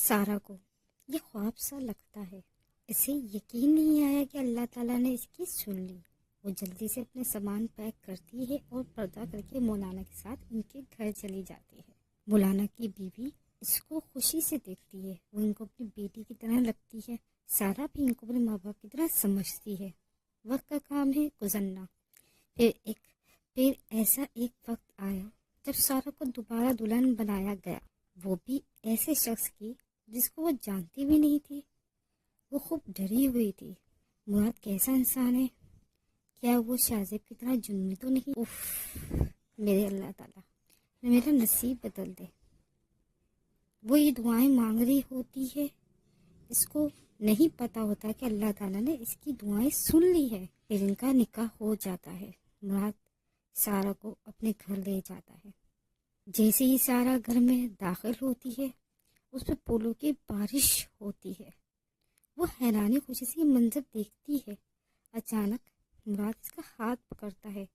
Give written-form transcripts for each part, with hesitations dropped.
سارہ کو یہ خواب سا لگتا ہے. اسے یقین نہیں آیا کہ اللہ تعالیٰ نے اس کی سن لی. وہ جلدی سے اپنے سامان پیک کرتی ہے اور پردہ کر کے مولانا کے ساتھ ان کے گھر چلی جاتی ہے. مولانا کی بیوی اس کو خوشی سے دیکھتی ہے. وہ ان کو اپنی بیٹی کی طرح لگتی ہے. سارہ بھی ان کو اپنے ماں باپ کی طرح سمجھتی ہے. وقت کا کام ہے گزرنا. پھر ایسا ایک وقت آیا جب سارہ کو دوبارہ دلہن بنایا گیا. وہ بھی ایسے شخص کی جس کو وہ جانتی بھی نہیں تھی. وہ خوب ڈری ہوئی تھی. مراد کیسا انسان ہے؟ کیا وہ شاہزیب کی طرح جنمی تو نہیں؟ میرے اللہ تعالیٰ میرا نصیب بدل دے. وہ یہ دعائیں مانگ رہی ہوتی ہے. اس کو نہیں پتا ہوتا کہ اللہ تعالیٰ نے اس کی دعائیں سن لی ہے. پھر ان کا نکاح ہو جاتا ہے. مراد سارہ کو اپنے گھر لے جاتا ہے. جیسے ہی سارہ گھر میں داخل ہوتی ہے اس پہ پھولوں کی بارش ہوتی ہے. وہ حیرانی خوشی سے یہ منظر دیکھتی ہے. اچانک مراد اس کا ہاتھ پکڑتا ہے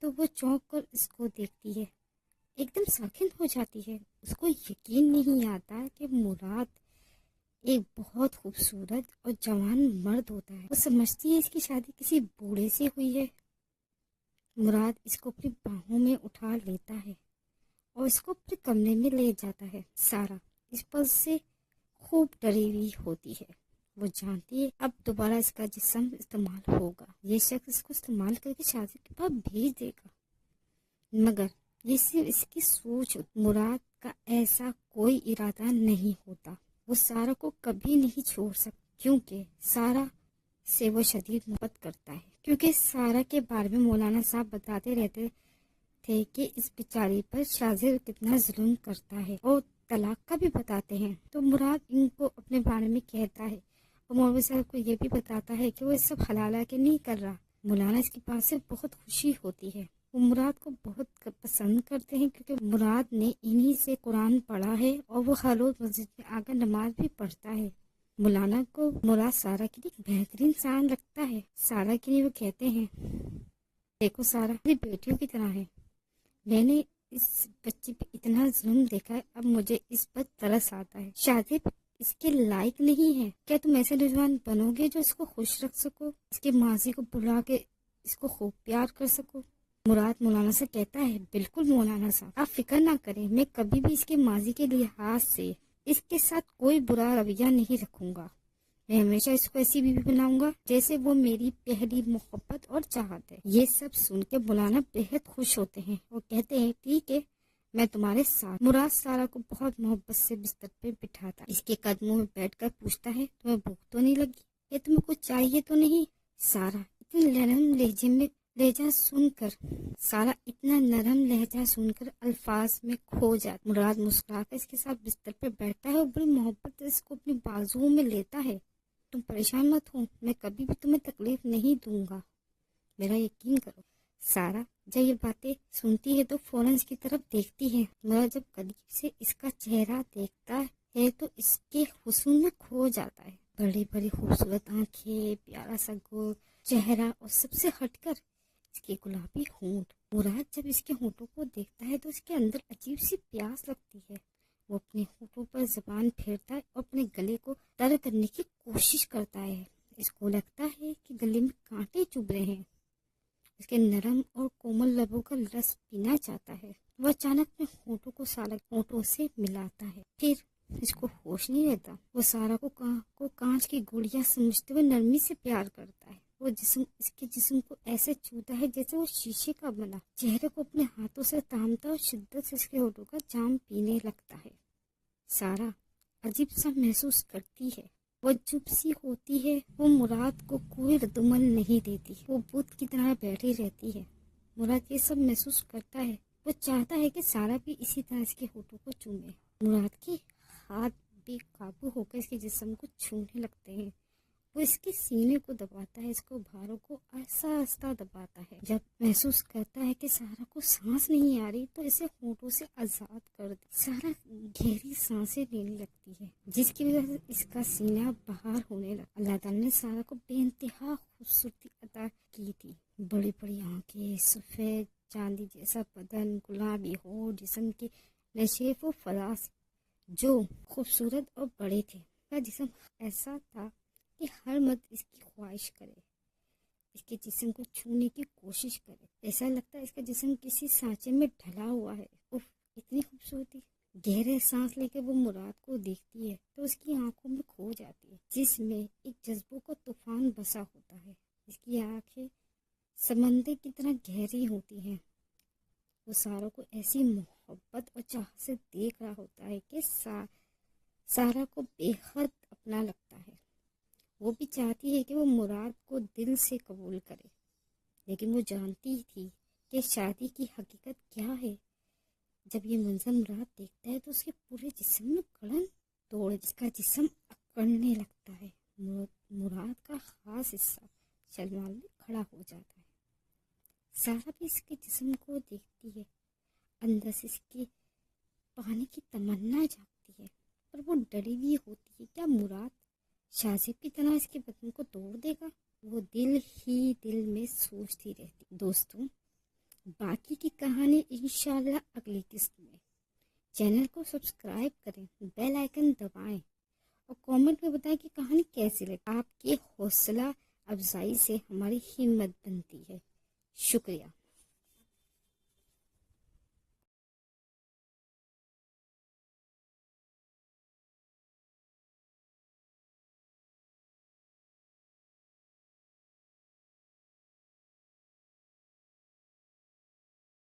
تو وہ چونک کر اس کو دیکھتی ہے. ایک دم ساکن ہو جاتی ہے. اس کو یقین نہیں آتا کہ مراد ایک بہت خوبصورت اور جوان مرد ہوتا ہے. وہ سمجھتی ہے اس کی شادی کسی بوڑھے سے ہوئی ہے. مراد اس کو اپنی باہوں میں اٹھا لیتا ہے اور اس کو اپنے کمرے میں لے جاتا ہے. سارہ اس پل سے خوب ڈری ہوئی ہوتی ہے. وہ جانتی ہے اب دوبارہ اس کا جسم استعمال ہوگا. یہ شخص اس کو استعمال کر کے شادی کے بعد بھیج دے گا. مگر یہ صرف اس کی سوچ. مراد کا ایسا کوئی ارادہ نہیں ہوتا. وہ سارہ کو کبھی نہیں چھوڑ سکتا کیونکہ سارہ سے وہ شدید محبت کرتا ہے. کیونکہ سارہ کے بارے میں مولانا صاحب بتاتے رہتے تھے کہ اس بیچاری پر شاہزیب کتنا ظلم کرتا ہے اور طلاق کا بھی بتاتے ہیں. تو مراد ان کو اپنے بارے میں کہتا ہے اور مولوی صاحب کو یہ بھی بتاتا ہے کہ وہ اس سب حلال کے نہیں کر رہا. مولانا اس کی بات سے بہت خوشی ہوتی ہے. وہ مراد کو بہت پسند کرتے ہیں کیونکہ مراد نے انہی سے قرآن پڑھا ہے اور وہ ہر روز مسجد میں آ کر نماز بھی پڑھتا ہے. مولانا کو مراد سارہ کے لیے بہترین انسان لگتا ہے. سارہ کے لیے وہ کہتے ہیں دیکھو سارہ میری بیٹیوں کی طرح ہے. میں نے اس بچی پہ اتنا ظلم دیکھا ہے. اب مجھے اس پر ترس آتا ہے. شاہزیب اس کے لائق نہیں ہے. کیا تم ایسے نوجوان بنو گے جو اس کو خوش رکھ سکو, اس کے ماضی کو بلا کے اس کو خوب پیار کر سکو؟ مراد مولانا سے کہتا ہے بالکل مولانا صاحب آپ فکر نہ کریں. میں کبھی بھی اس کے ماضی کے لحاظ سے اس کے ساتھ کوئی برا رویہ نہیں رکھوں گا. میں ہمیشہ اس کو ایسی بیوی بناؤں گا جیسے وہ میری پہلی محبت اور چاہت ہے. یہ سب سن کے مولانا بہت خوش ہوتے ہیں اور کہتے ہیں ٹھیک ہے میں تمہارے ساتھ. مراد سارہ کو بہت محبت سے بستر پہ بٹھاتا, اس کے قدموں میں بیٹھ کر پوچھتا ہے تمہیں بھوک تو نہیں لگی؟ یا تمہیں کچھ چاہیے تو نہیں؟ سارہ اتنے نرم لہجہ سن کر الفاظ میں کھو جاتا. مراد مسکرا کر اس کے ساتھ بستر پہ بیٹھتا ہے اور بڑی محبت سے اس کو اپنی بازوؤں میں لیتا ہے. تم پریشان مت ہو, میں کبھی بھی تمہیں تکلیف نہیں دوں گا, میرا یقین کرو. سارہ جب یہ باتیں سنتی ہے تو فوراً اس کی طرف دیکھتی ہے. مراد جب قریب سے اس کا چہرہ دیکھتا ہے تو اس کے حسن میں کھو جاتا ہے. بڑی بڑی خوبصورت آنکھیں, پیارا سا گول چہرہ اور سب سے ہٹ کر اس کے گلابی ہونٹ. مراد جب اس کے ہونٹوں کو دیکھتا ہے تو اس کے اندر عجیب سی پیاس لگتی ہے. وہ اپنے ہونٹوں پر زبان پھیرتا ہے اور اپنے گلے کو تر کرنے کی کوشش کرتا ہے. اس کو لگتا ہے کہ گلے میں کانٹے چبھ رہے ہیں. اس کے نرم اور کومل لبوں کا رس پینا چاہتا ہے. وہ اچانک اپنے ہونٹوں کو سارہ ہونٹوں سے ملاتا ہے. پھر اس کو ہوش نہیں رہتا. وہ سارہ کو کانچ کی گولیاں سمجھتے ہوئے نرمی سے پیار کرتا ہے. وہ اس کے جسم کو ایسے چھوتا ہے جیسے وہ شیشے کا بنا. چہرے کو اپنے ہاتھوں سے تامتا اور شدت سے اس کے ہونٹوں کا جام پینے لگتا ہے. سارہ عجیب سا محسوس کرتی ہے. وہ چپ سی ہوتی ہے. وہ مراد کو کوئی ردعمل نہیں دیتی. وہ بت کی طرح بیٹھی رہتی ہے. مراد یہ سب محسوس کرتا ہے. وہ چاہتا ہے کہ سارہ بھی اسی طرح اس کے ہونٹوں کو چومے. مراد کے ہاتھ بے قابو ہو کر اس کے جسم کو چھونے لگتے ہیں. وہ اس کے سینے کو دباتا ہے, اس کو بھاروں کو آہستہ آہستہ دباتا ہے. جب محسوس کرتا ہے کہ سارہ کو سانس نہیں آ رہی تو اسے ہونٹوں سے آزاد کر دے. سارہ گہری سانسیں لینے لگتی ہے جس کی وجہ سے اس کا سینہ باہر ہونے لگا. اللہ تعالیٰ نے سارہ کو بے انتہا خوبصورتی عطا کی تھی. بڑی بڑی آنکھیں, سفید چاندی جیسا بدن, گلابی ہونٹ, جسم کے نشیب و فراز جو خوبصورت اور بڑے تھے. کا جسم ایسا تھا کہ ہر مرد اس کی خواہش کرے، اس کے جسم کو چھونے کی کوشش کرے. ایسا لگتا ہے اس کا جسم کسی سانچے میں ڈھلا ہوا ہے. اف، اتنی خوبصورتی. گہرے سانس لے کے وہ مراد کو دیکھتی ہے تو اس کی آنکھوں میں کھو جاتی ہے، جس میں ایک جذبوں کا طوفان بسا ہوتا ہے. اس کی آنکھیں سمندر کی طرح گہری ہوتی ہیں. وہ سارا کو ایسی محبت اور چاہت سے دیکھ رہا ہوتا ہے کہ سارا کو بے حد اپنا لگتا ہے. وہ بھی چاہتی ہے کہ وہ مراد کو دل سے قبول کرے، لیکن وہ جانتی تھی کہ شادی کی حقیقت کیا ہے. جب یہ منظر مراد دیکھتا ہے تو اس کے پورے جسم میں کڑن توڑ، اس کا جسم اکڑنے لگتا ہے. مراد کا خاص حصہ شلوار میں کھڑا ہو جاتا ہے. سارا بھی اس کے جسم کو دیکھتی ہے. اندر سے اس کے پانی کی تمنا جاگتی ہے، پر وہ ڈری بھی ہوتی ہے. کیا مراد شاذب کی طرح اس کے بدن کو توڑ دے گا؟ وہ دل ہی دل میں سوچتی رہتی. دوستوں، باقی کی کہانی انشاءاللہ اگلی قسط میں. چینل کو سبسکرائب کریں، بیل آئیکن دبائیں اور کامنٹ میں بتائیں کہ کہانی کیسی لگی. آپ کی حوصلہ افزائی سے ہماری ہمت بنتی ہے. شکریہ.